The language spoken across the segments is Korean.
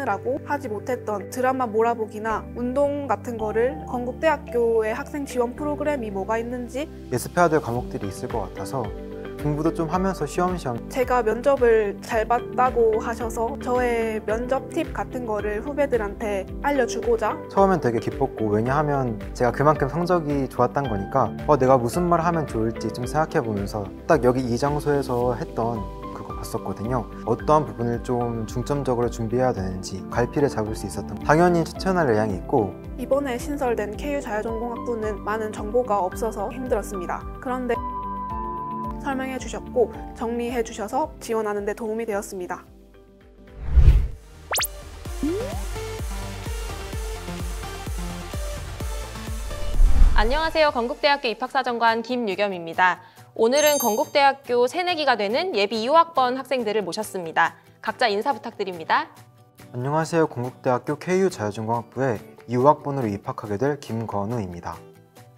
하느라고 하지 못했던 드라마 몰아보기나 운동 같은 거를 건국대학교의 학생 지원 프로그램이 뭐가 있는지 예습해야 될 과목들이 있을 것 같아서 공부도 좀 하면서 쉬엄쉬엄 제가 면접을 잘 봤다고 하셔서 저의 면접 팁 같은 거를 후배들한테 알려주고자 처음엔 되게 기뻤고, 왜냐하면 제가 그만큼 성적이 좋았던 거니까 내가 무슨 말을 하면 좋을지 좀 생각해 보면서 딱 여기 이 장소에서 했던 그거 봤었거든요. 어떠한 부분을 좀 중점적으로 준비해야 되는지 갈피를 잡을 수 있었던, 당연히 추천할 의향이 있고, 이번에 신설된 KU 자율전공학부는 많은 정보가 없어서 힘들었습니다. 그런데 설명해 주셨고 정리해 주셔서 지원하는 데 도움이 되었습니다. 안녕하세요. 건국대학교 입학사정관 김유겸입니다. 오늘은 건국대학교 새내기가 되는 예비 2호학번 학생들을 모셨습니다. 각자 인사 부탁드립니다. 안녕하세요. 건국대학교 KU 자율전공학부에 2호학번으로 입학하게 될 김건우입니다.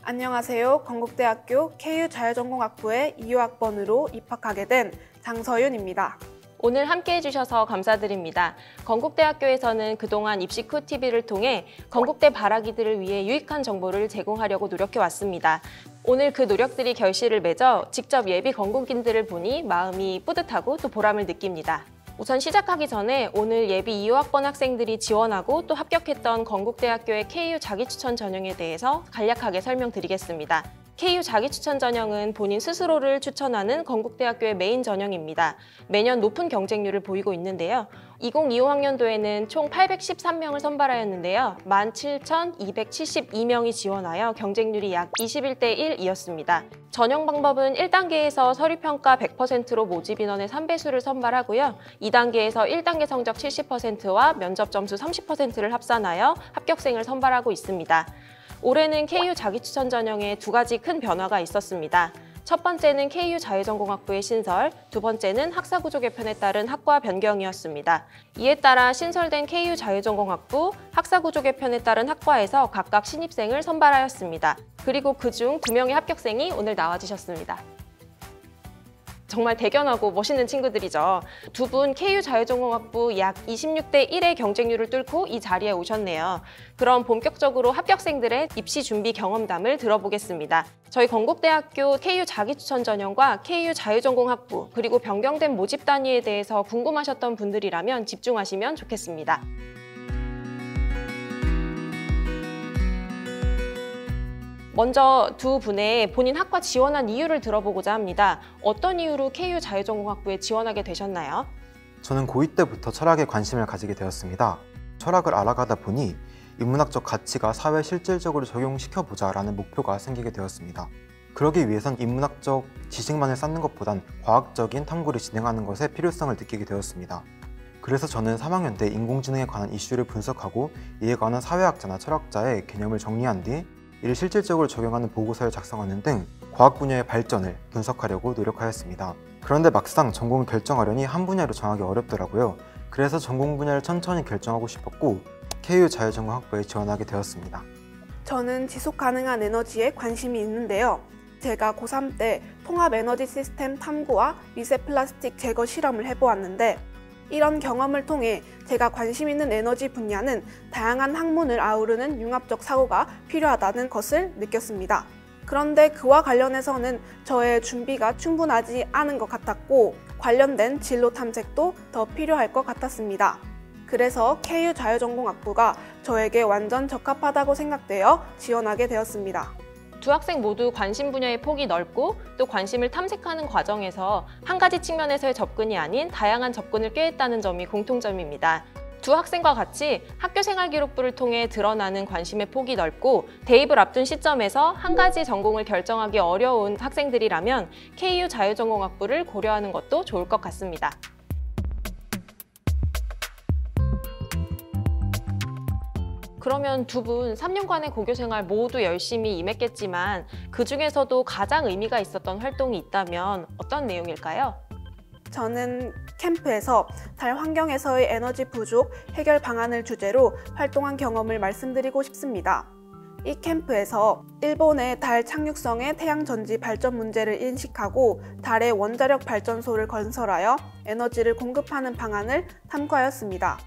안녕하세요. 건국대학교 KU 자율전공학부에 2호학번으로 입학하게 된 장서윤입니다. 오늘 함께 해주셔서 감사드립니다. 건국대학교에서는 그동안 입시 후 TV를 통해 건국대 발아기들을 위해 유익한 정보를 제공하려고 노력해왔습니다. 오늘 그 노력들이 결실을 맺어 직접 예비 건국인들을 보니 마음이 뿌듯하고 또 보람을 느낍니다. 우선 시작하기 전에 오늘 예비 2호학번 학생들이 지원하고 또 합격했던 건국대학교의 KU 자기추천 전형에 대해서 간략하게 설명드리겠습니다. KU 자기추천 전형은 본인 스스로를 추천하는 건국대학교의 메인 전형입니다. 매년 높은 경쟁률을 보이고 있는데요. 2025학년도에는 총 813명을 선발하였는데요. 17,272명이 지원하여 경쟁률이 약 21대 1이었습니다. 전형 방법은 1단계에서 서류평가 100%로 모집 인원의 3배수를 선발하고요. 2단계에서 1단계 성적 70%와 면접 점수 30%를 합산하여 합격생을 선발하고 있습니다. 올해는 KU 자기추천 전형에 두 가지 큰 변화가 있었습니다. 첫 번째는 KU 자율전공학부의 신설, 두 번째는 학사구조 개편에 따른 학과 변경이었습니다. 이에 따라 신설된 KU 자율전공학부, 학사구조 개편에 따른 학과에서 각각 신입생을 선발하였습니다. 그리고 그중 2명의 합격생이 오늘 나와주셨습니다. 정말 대견하고 멋있는 친구들이죠. 두 분 KU 자율전공학부 약 26대 1의 경쟁률을 뚫고 이 자리에 오셨네요. 그럼 본격적으로 합격생들의 입시 준비 경험담을 들어보겠습니다. 저희 건국대학교 KU 자기추천 전형과 KU 자율전공학부 그리고 변경된 모집 단위에 대해서 궁금하셨던 분들이라면 집중하시면 좋겠습니다. 먼저 두 분의 본인 학과 지원한 이유를 들어보고자 합니다. 어떤 이유로 KU 자율전공학부에 지원하게 되셨나요? 저는 고2 때부터 철학에 관심을 가지게 되었습니다. 철학을 알아가다 보니 인문학적 가치가 사회에 실질적으로 적용시켜보자 라는 목표가 생기게 되었습니다. 그러기 위해선 인문학적 지식만을 쌓는 것보단 과학적인 탐구를 진행하는 것에 필요성을 느끼게 되었습니다. 그래서 저는 3학년 때 인공지능에 관한 이슈를 분석하고 이에 관한 사회학자나 철학자의 개념을 정리한 뒤 이를 실질적으로 적용하는 보고서를 작성하는 등 과학 분야의 발전을 분석하려고 노력하였습니다. 그런데 막상 전공을 결정하려니 한 분야로 정하기 어렵더라고요. 그래서 전공 분야를 천천히 결정하고 싶었고 KU 자율전공학부에 지원하게 되었습니다. 저는 지속가능한 에너지에 관심이 있는데요. 제가 고3 때 통합에너지 시스템 탐구와 미세 플라스틱 제거 실험을 해보았는데 이런 경험을 통해 제가 관심 있는 에너지 분야는 다양한 학문을 아우르는 융합적 사고가 필요하다는 것을 느꼈습니다. 그런데 그와 관련해서는 저의 준비가 충분하지 않은 것 같았고 관련된 진로 탐색도 더 필요할 것 같았습니다. 그래서 KU 자율전공학부가 저에게 완전 적합하다고 생각되어 지원하게 되었습니다. 두 학생 모두 관심 분야의 폭이 넓고 또 관심을 탐색하는 과정에서 한 가지 측면에서의 접근이 아닌 다양한 접근을 꾀했다는 점이 공통점입니다. 두 학생과 같이 학교생활기록부를 통해 드러나는 관심의 폭이 넓고 대입을 앞둔 시점에서 한 가지 전공을 결정하기 어려운 학생들이라면 KU 자율전공학부를 고려하는 것도 좋을 것 같습니다. 그러면 두 분 3년간의 고교생활 모두 열심히 임했겠지만 그 중에서도 가장 의미가 있었던 활동이 있다면 어떤 내용일까요? 저는 캠프에서 달 환경에서의 에너지 부족 해결 방안을 주제로 활동한 경험을 말씀드리고 싶습니다. 이 캠프에서 일본의 달 착륙성의 태양전지 발전 문제를 인식하고 달의 원자력 발전소를 건설하여 에너지를 공급하는 방안을 탐구하였습니다.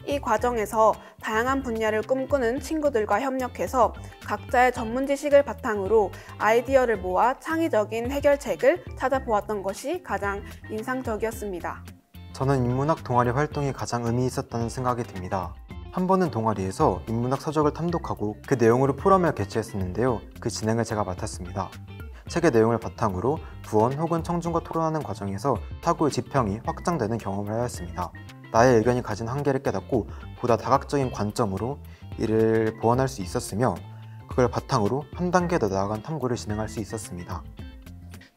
이 과정에서 다양한 분야를 꿈꾸는 친구들과 협력해서 각자의 전문 지식을 바탕으로 아이디어를 모아 창의적인 해결책을 찾아보았던 것이 가장 인상적이었습니다. 저는 인문학 동아리 활동이 가장 의미 있었다는 생각이 듭니다. 한 번은 동아리에서 인문학 서적을 탐독하고 그 내용으로 포럼을 개최했었는데요. 그 진행을 제가 맡았습니다. 책의 내용을 바탕으로 부원 혹은 청중과 토론하는 과정에서 사고의 지평이 확장되는 경험을 하였습니다. 나의 의견이 가진 한계를 깨닫고 보다 다각적인 관점으로 이를 보완할 수 있었으며 그걸 바탕으로 한 단계 더 나아간 탐구를 진행할 수 있었습니다.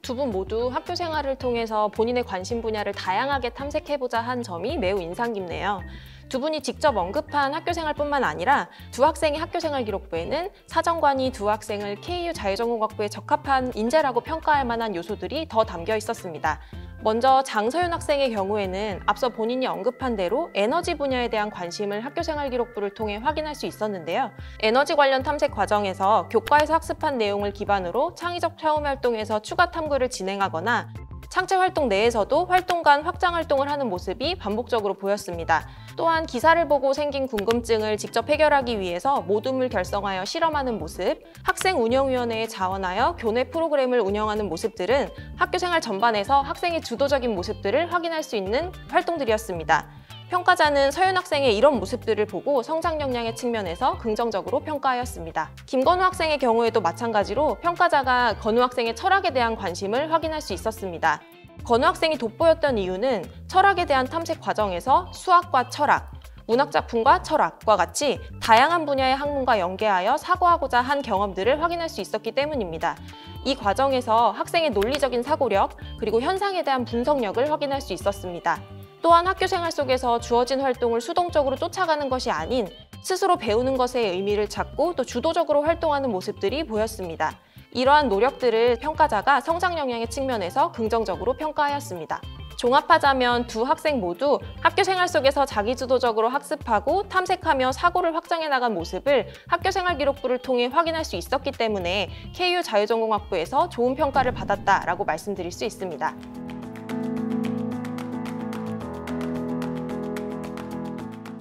두 분 모두 학교 생활을 통해서 본인의 관심 분야를 다양하게 탐색해보자 한 점이 매우 인상 깊네요. 두 분이 직접 언급한 학교 생활뿐만 아니라 두 학생의 학교 생활 기록부에는 사정관이 두 학생을 KU 자유전공학부에 적합한 인재라고 평가할 만한 요소들이 더 담겨 있었습니다. 먼저 장서윤 학생의 경우에는 앞서 본인이 언급한 대로 에너지 분야에 대한 관심을 학교 생활 기록부를 통해 확인할 수 있었는데요. 에너지 관련 탐색 과정에서 교과에서 학습한 내용을 기반으로 창의적 체험 활동에서 추가 탐구를 진행하거나 창체 활동 내에서도 활동 간 확장 활동을 하는 모습이 반복적으로 보였습니다. 또한 기사를 보고 생긴 궁금증을 직접 해결하기 위해서 모둠을 결성하여 실험하는 모습, 학생운영위원회에 자원하여 교내 프로그램을 운영하는 모습들은 학교생활 전반에서 학생의 주도적인 모습들을 확인할 수 있는 활동들이었습니다. 평가자는 서윤 학생의 이런 모습들을 보고 성장 역량의 측면에서 긍정적으로 평가하였습니다. 김건우 학생의 경우에도 마찬가지로 평가자가 건우 학생의 철학에 대한 관심을 확인할 수 있었습니다. 건우 학생이 돋보였던 이유는 철학에 대한 탐색 과정에서 수학과 철학, 문학작품과 철학과 같이 다양한 분야의 학문과 연계하여 사고하고자 한 경험들을 확인할 수 있었기 때문입니다. 이 과정에서 학생의 논리적인 사고력, 그리고 현상에 대한 분석력을 확인할 수 있었습니다. 또한 학교 생활 속에서 주어진 활동을 수동적으로 쫓아가는 것이 아닌 스스로 배우는 것의 의미를 찾고 또 주도적으로 활동하는 모습들이 보였습니다. 이러한 노력들을 평가자가 성장 역량의 측면에서 긍정적으로 평가하였습니다. 종합하자면 두 학생 모두 학교 생활 속에서 자기주도적으로 학습하고 탐색하며 사고를 확장해 나간 모습을 학교 생활 기록부를 통해 확인할 수 있었기 때문에 KU 자유전공학부에서 좋은 평가를 받았다라고 말씀드릴 수 있습니다.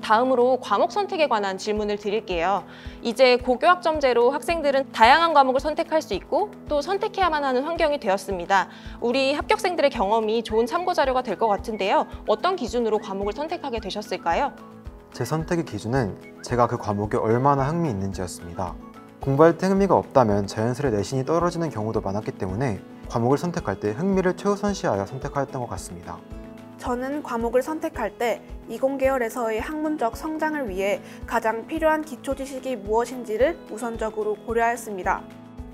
다음으로 과목 선택에 관한 질문을 드릴게요. 이제 고교학점제로 학생들은 다양한 과목을 선택할 수 있고 또 선택해야만 하는 환경이 되었습니다. 우리 합격생들의 경험이 좋은 참고 자료가 될 것 같은데요. 어떤 기준으로 과목을 선택하게 되셨을까요? 제 선택의 기준은 제가 그 과목에 얼마나 흥미 있는지였습니다. 공부할 때 흥미가 없다면 자연스레 내신이 떨어지는 경우도 많았기 때문에 과목을 선택할 때 흥미를 최우선시하여 선택하였던 것 같습니다. 저는 과목을 선택할 때 이공계열에서의 학문적 성장을 위해 가장 필요한 기초 지식이 무엇인지를 우선적으로 고려하였습니다.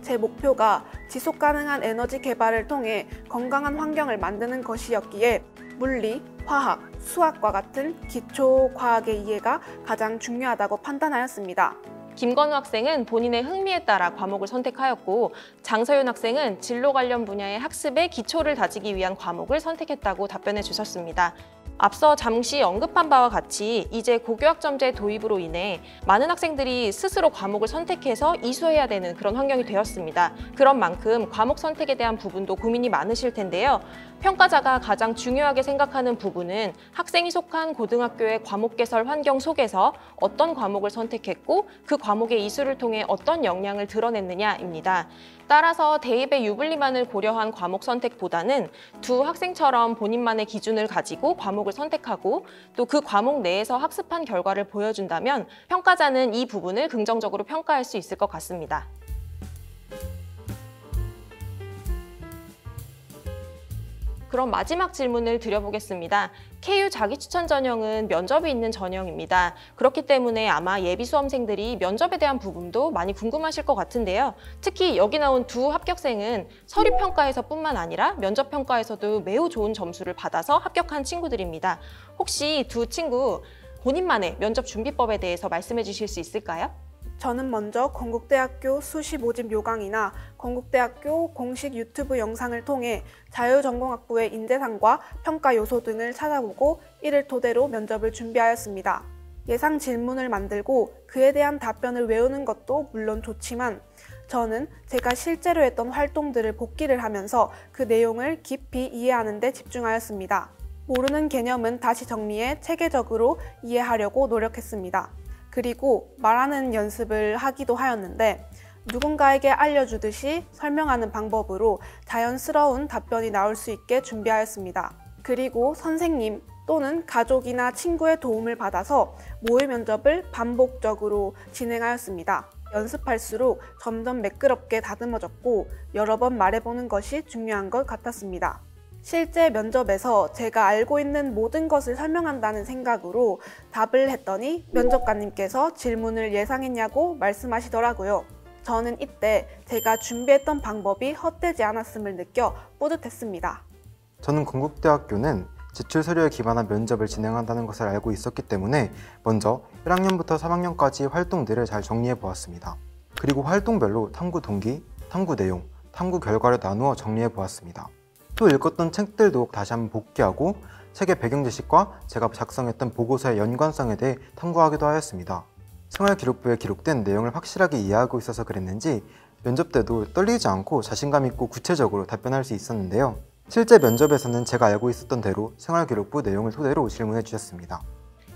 제 목표가 지속 가능한 에너지 개발을 통해 건강한 환경을 만드는 것이었기에 물리, 화학, 수학과 같은 기초 과학의 이해가 가장 중요하다고 판단하였습니다. 김건우 학생은 본인의 흥미에 따라 과목을 선택하였고 장서윤 학생은 진로 관련 분야의 학습의 기초를 다지기 위한 과목을 선택했다고 답변해 주셨습니다. 앞서 잠시 언급한 바와 같이 이제 고교학점제 도입으로 인해 많은 학생들이 스스로 과목을 선택해서 이수해야 되는 그런 환경이 되었습니다. 그런 만큼 과목 선택에 대한 부분도 고민이 많으실 텐데요. 평가자가 가장 중요하게 생각하는 부분은 학생이 속한 고등학교의 과목 개설 환경 속에서 어떤 과목을 선택했고 그 과목의 이수를 통해 어떤 역량을 드러냈느냐입니다. 따라서 대입의 유불리만을 고려한 과목 선택보다는 두 학생처럼 본인만의 기준을 가지고 과목을 선택하고 또 그 과목 내에서 학습한 결과를 보여준다면 평가자는 이 부분을 긍정적으로 평가할 수 있을 것 같습니다. 그럼 마지막 질문을 드려보겠습니다. KU 자기추천 전형은 면접이 있는 전형입니다. 그렇기 때문에 아마 예비 수험생들이 면접에 대한 부분도 많이 궁금하실 것 같은데요. 특히 여기 나온 두 합격생은 서류평가에서뿐만 아니라 면접평가에서도 매우 좋은 점수를 받아서 합격한 친구들입니다. 혹시 두 친구 본인만의 면접 준비법에 대해서 말씀해 주실 수 있을까요? 저는 먼저 건국대학교 수시 모집 요강이나 건국대학교 공식 유튜브 영상을 통해 자유전공학부의 인재상과 평가 요소 등을 찾아보고 이를 토대로 면접을 준비하였습니다. 예상 질문을 만들고 그에 대한 답변을 외우는 것도 물론 좋지만 저는 제가 실제로 했던 활동들을 복기를 하면서 그 내용을 깊이 이해하는 데 집중하였습니다. 모르는 개념은 다시 정리해 체계적으로 이해하려고 노력했습니다. 그리고 말하는 연습을 하기도 하였는데 누군가에게 알려주듯이 설명하는 방법으로 자연스러운 답변이 나올 수 있게 준비하였습니다. 그리고 선생님 또는 가족이나 친구의 도움을 받아서 모의 면접을 반복적으로 진행하였습니다. 연습할수록 점점 매끄럽게 다듬어졌고 여러 번 말해보는 것이 중요한 것 같았습니다. 실제 면접에서 제가 알고 있는 모든 것을 설명한다는 생각으로 답을 했더니 면접관님께서 질문을 예상했냐고 말씀하시더라고요. 저는 이때 제가 준비했던 방법이 헛되지 않았음을 느껴 뿌듯했습니다. 저는 건국대학교는 제출 서류에 기반한 면접을 진행한다는 것을 알고 있었기 때문에 먼저 1학년부터 3학년까지 활동들을 잘 정리해 보았습니다. 그리고 활동별로 탐구 동기, 탐구 내용, 탐구 결과를 나누어 정리해 보았습니다. 또 읽었던 책들도 다시 한번 복귀하고 책의 배경 지식과 제가 작성했던 보고서의 연관성에 대해 탐구하기도 하였습니다. 생활기록부에 기록된 내용을 확실하게 이해하고 있어서 그랬는지 면접 때도 떨리지 않고 자신감 있고 구체적으로 답변할 수 있었는데요. 실제 면접에서는 제가 알고 있었던 대로 생활기록부 내용을 토대로 질문해 주셨습니다.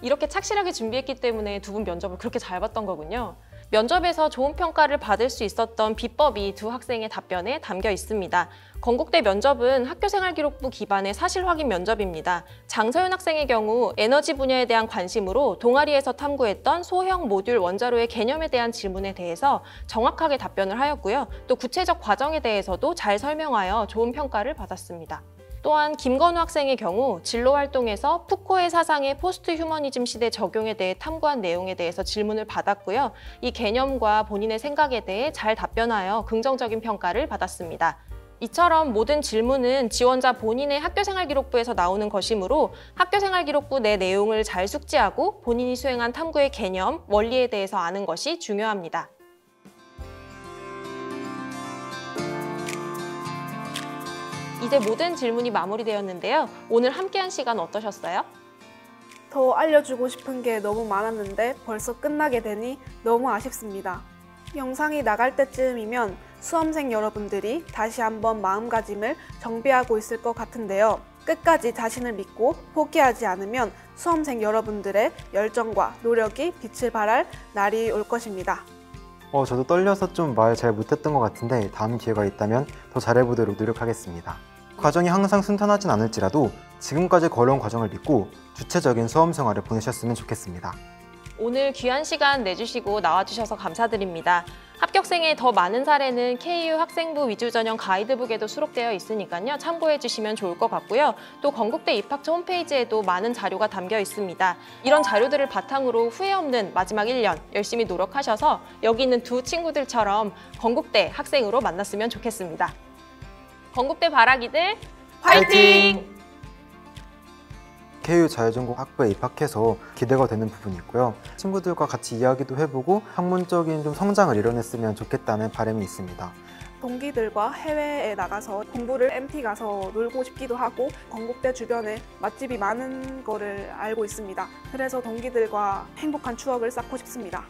이렇게 착실하게 준비했기 때문에 두 분 면접을 그렇게 잘 봤던 거군요. 면접에서 좋은 평가를 받을 수 있었던 비법이 두 학생의 답변에 담겨 있습니다. 건국대 면접은 학교생활기록부 기반의 사실확인 면접입니다. 장서윤 학생의 경우 에너지 분야에 대한 관심으로 동아리에서 탐구했던 소형 모듈 원자로의 개념에 대한 질문에 대해서 정확하게 답변을 하였고요. 또 구체적 과정에 대해서도 잘 설명하여 좋은 평가를 받았습니다. 또한 김건우 학생의 경우 진로 활동에서 푸코의 사상의 포스트 휴머니즘 시대 적용에 대해 탐구한 내용에 대해서 질문을 받았고요. 이 개념과 본인의 생각에 대해 잘 답변하여 긍정적인 평가를 받았습니다. 이처럼 모든 질문은 지원자 본인의 학교생활기록부에서 나오는 것이므로 학교생활기록부 내 내용을 잘 숙지하고 본인이 수행한 탐구의 개념, 원리에 대해서 아는 것이 중요합니다. 이제 모든 질문이 마무리되었는데요. 오늘 함께한 시간 어떠셨어요? 더 알려주고 싶은 게 너무 많았는데 벌써 끝나게 되니 너무 아쉽습니다. 영상이 나갈 때쯤이면 수험생 여러분들이 다시 한번 마음가짐을 정비하고 있을 것 같은데요. 끝까지 자신을 믿고 포기하지 않으면 수험생 여러분들의 열정과 노력이 빛을 발할 날이 올 것입니다. 저도 떨려서 좀 말 잘 못했던 것 같은데 다음 기회가 있다면 더 잘해보도록 노력하겠습니다. 과정이 항상 순탄하진 않을지라도 지금까지 걸어온 과정을 믿고 주체적인 수험 생활을 보내셨으면 좋겠습니다. 오늘 귀한 시간 내주시고 나와주셔서 감사드립니다. 합격생의 더 많은 사례는 KU 학생부 위주 전형 가이드북에도 수록되어 있으니까요. 참고해 주시면 좋을 것 같고요. 또 건국대 입학처 홈페이지에도 많은 자료가 담겨 있습니다. 이런 자료들을 바탕으로 후회 없는 마지막 1년 열심히 노력하셔서 여기 있는 두 친구들처럼 건국대 학생으로 만났으면 좋겠습니다. 건국대 바라기들 화이팅! KU 자유전공 학부에 입학해서 기대가 되는 부분이 있고요. 친구들과 같이 이야기도 해보고 학문적인 좀 성장을 이뤄냈으면 좋겠다는 바람이 있습니다. 동기들과 해외에 나가서 공부를 MT 가서 놀고 싶기도 하고 건국대 주변에 맛집이 많은 거를 알고 있습니다. 그래서 동기들과 행복한 추억을 쌓고 싶습니다.